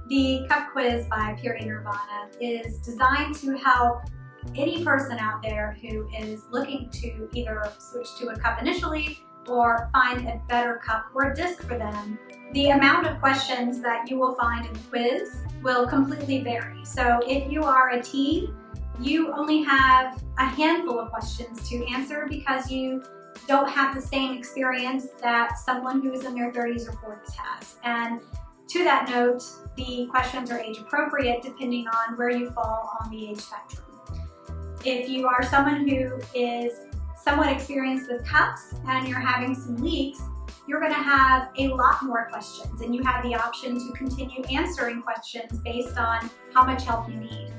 The cup quiz by Period Nirvana is designed to help any person out there who is looking to either switch to a cup initially or find a better cup or disc for them. The amount of questions that you will find in the quiz will completely vary. So if you are a teen, you only have a handful of questions to answer because you don't have the same experience that someone who is in their 30s or 40s has. And to that note, the questions are age appropriate depending on where you fall on the age spectrum. If you are someone who is somewhat experienced with cups and you're having some leaks, you're going to have a lot more questions, and you have the option to continue answering questions based on how much help you need.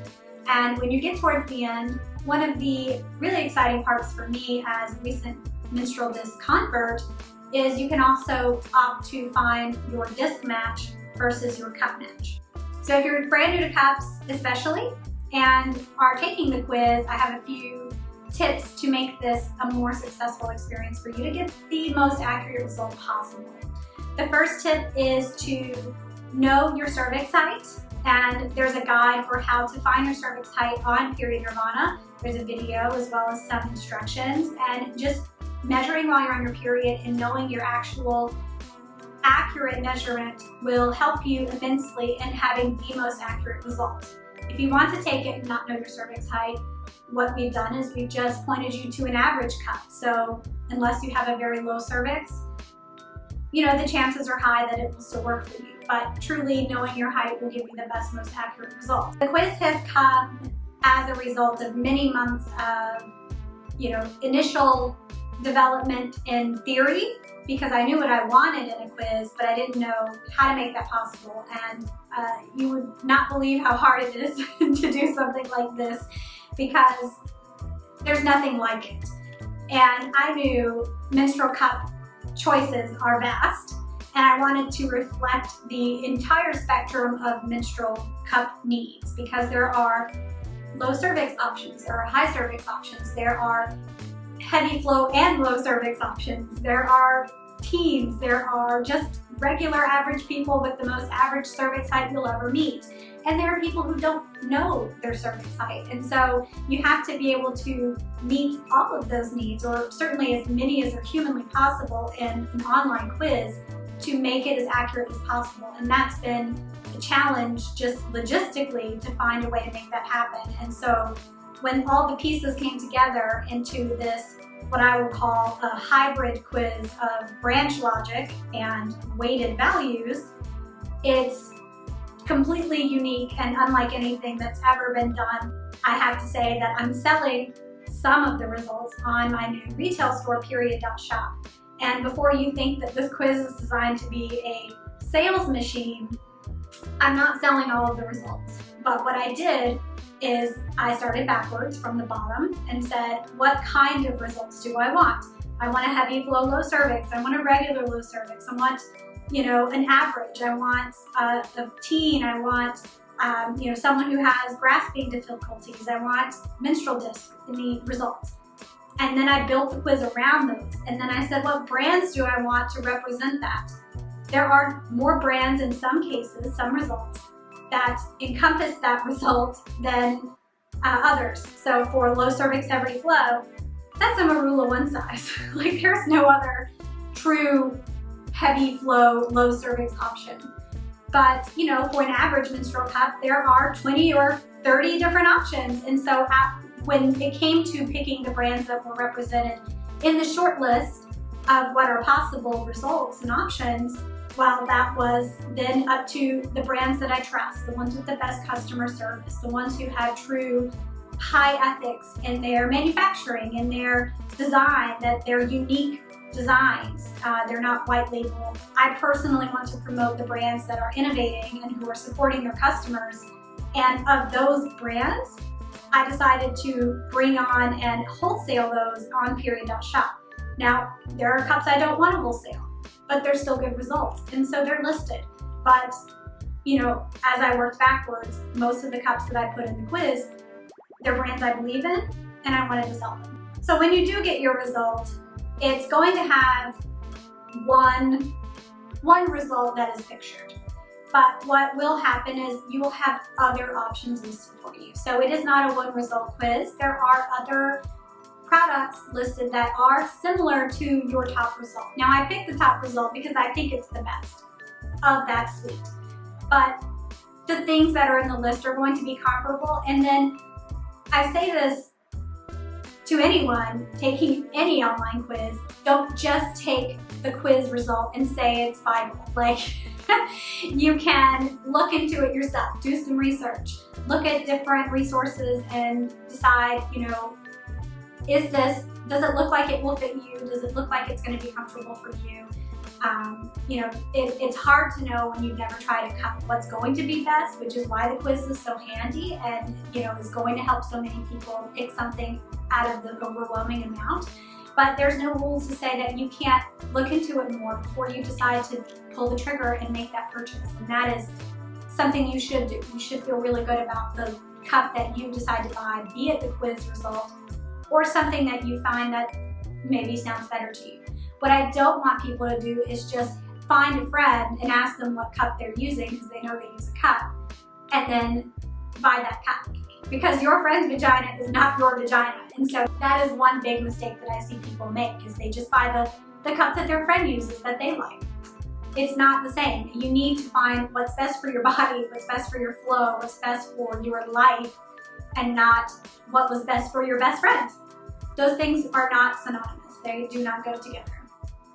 And when you get towards the end, one of the really exciting parts for me as a recent menstrual disc convert is you can also opt to find your disc match versus your cup match. So if you're brand new to cups especially and are taking the quiz, I have a few tips to make this a more successful experience for you to get the most accurate result possible. The first tip is to know your cervix height, and there's a guide for how to find your cervix height on Period Nirvana. There's a video as well as some instructions, and just measuring while you're on your period and knowing your actual accurate measurement will help you immensely in having the most accurate results. If you want to take it and not know your cervix height, what we've done is we've just pointed you to an average cup. So unless you have a very low cervix, the chances are high that it will still work for you. But truly knowing your height will give you the best, most accurate results. The quiz has come as a result of many months of, initial development in theory, because I knew what I wanted in a quiz, but I didn't know how to make that possible. And you would not believe how hard it is to do something like this, because there's nothing like it. And I knew menstrual cup choices are vast, and I wanted to reflect the entire spectrum of menstrual cup needs, because there are low cervix options, there are high cervix options, there are heavy flow and low cervix options, there are teens, there are just regular average people with the most average cervix height you'll ever meet. And there are people who don't know their cervix height. And so you have to be able to meet all of those needs, or certainly as many as are humanly possible in an online quiz, to make it as accurate as possible. And that's been a challenge just logistically to find a way to make that happen. And so when all the pieces came together into this, what I would call a hybrid quiz of branch logic and weighted values, it's completely unique and unlike anything that's ever been done. I have to say that I'm selling some of the results on my new retail store, period.shop. And before you think that this quiz is designed to be a sales machine, I'm not selling all of the results. But what I did is I started backwards from the bottom and said, what kind of results do I want? I want a heavy flow low cervix. I want a regular low cervix. I want, an average. I want a teen. I want, someone who has grasping difficulties. I want menstrual disc in the results. And then I built the quiz around those. And then I said, what brands do I want to represent that? There are more brands in some cases, some results, that encompass that result than others. So for low cervix heavy flow, that's a Marula one size. Like there's no other true heavy flow low cervix option. But for an average menstrual cup, there are 20 or 30 different options. And so when it came to picking the brands that were represented in the short list of what are possible results and options, well, that was then up to the brands that I trust, the ones with the best customer service, the ones who had true high ethics in their manufacturing, in their design, that they're unique designs. They're not white label. I personally want to promote the brands that are innovating and who are supporting their customers. And of those brands, I decided to bring on and wholesale those on period.shop. Now, there are cups I don't want to wholesale, but they're still good results. And so they're listed. But, as I worked backwards, most of the cups that I put in the quiz, they're brands I believe in and I wanted to sell them. So when you do get your result, it's going to have one result that is pictured. But what will happen is you will have other options listed for you. So it is not a one result quiz. There are other products listed that are similar to your top result. Now I picked the top result because I think it's the best of that suite. But the things that are in the list are going to be comparable. And then I say this to anyone taking any online quiz, don't just take the quiz result and say it's Bible. Like, you can look into it yourself, do some research, look at different resources and decide, does it look like it will fit you? Does it look like it's going to be comfortable for you? It's hard to know when you've never tried a cup what's going to be best, which is why the quiz is so handy and is going to help so many people pick something out of the overwhelming amount. But there's no rules to say that you can't look into it more before you decide to pull the trigger and make that purchase. And that is something you should do. You should feel really good about the cup that you decide to buy, be it the quiz result or something that you find that maybe sounds better to you. What I don't want people to do is just find a friend and ask them what cup they're using because they know they use a cup, and then buy that cup. Because your friend's vagina is not your vagina. And so that is one big mistake that I see people make, is they just buy the cup that their friend uses that they like. It's not the same. You need to find what's best for your body, what's best for your flow, what's best for your life, and not what was best for your best friend. Those things are not synonymous. They do not go together.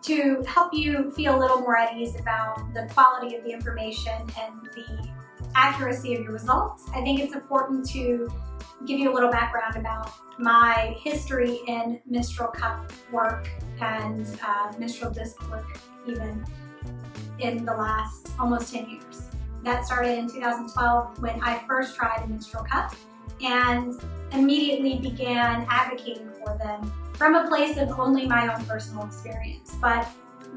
To help you feel a little more at ease about the quality of the information and the accuracy of your results, I think it's important to give you a little background about my history in menstrual cup work and menstrual disc work, even in the last almost 10 years. That started in 2012 when I first tried a menstrual cup and immediately began advocating for them from a place of only my own personal experience. But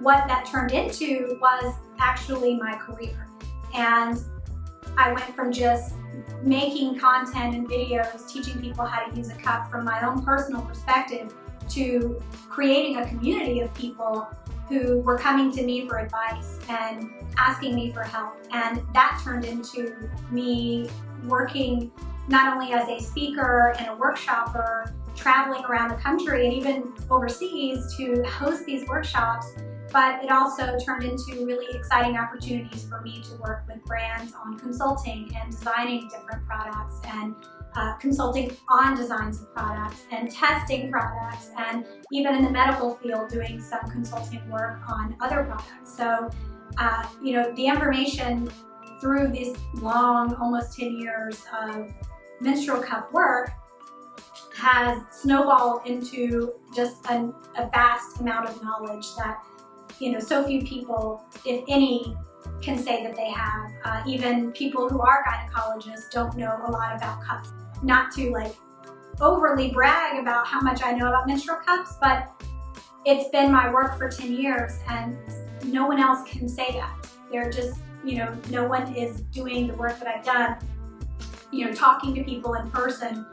what that turned into was actually my career. And I went from just making content and videos teaching people how to use a cup from my own personal perspective to creating a community of people who were coming to me for advice and asking me for help. And that turned into me working not only as a speaker and a workshopper, traveling around the country and even overseas to host these workshops, but it also turned into really exciting opportunities for me to work with brands on consulting and designing different products and consulting on designs of products and testing products, and even in the medical field doing some consulting work on other products. So, the information through this long, almost 10 years of menstrual cup work has snowballed into just a vast amount of knowledge that so few people, if any, can say that they have. Even people who are gynecologists don't know a lot about cups. Not to overly brag about how much I know about menstrual cups, but it's been my work for 10 years and no one else can say that. They're just, no one is doing the work that I've done, talking to people in person,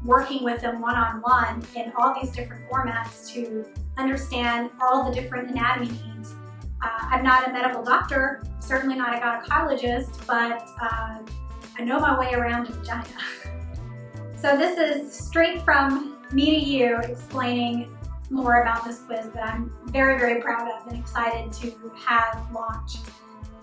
working with them one-on-one in all these different formats to understand all the different anatomy needs. I'm not a medical doctor, certainly not a gynecologist, but I know my way around a vagina. So this is straight from me to you explaining more about this quiz that I'm very, very proud of and excited to have launched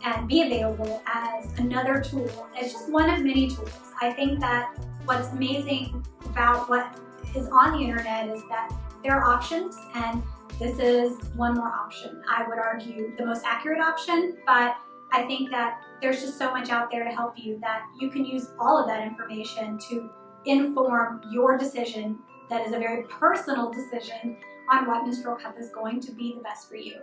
and be available as another tool. It's just one of many tools. I think that what's amazing about what is on the internet is that there are options, and this is one more option. I would argue the most accurate option, but I think that there's just so much out there to help you that you can use all of that information to inform your decision that is a very personal decision on what menstrual cup is going to be the best for you.